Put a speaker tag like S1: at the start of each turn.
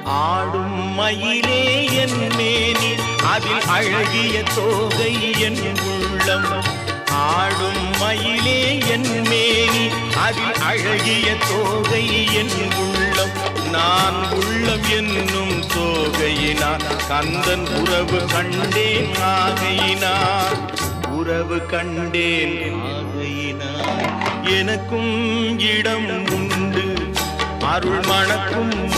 S1: ஆடும் மயிலே என் மேனி அதில் அழகிய தோகை என் உள்ளம். ஆடும் மயிலே என் மேனி அதில் அழகிய தோகை என் உள்ளம். நான் உள்ளம் என்னும் தோகையினார் கந்தன் உறவு கண்டேன் ஆகையினார். உறவு கண்டேன் ஆகையினார். எனக்கும் இடம் உண்டு அருள் மணக்கும்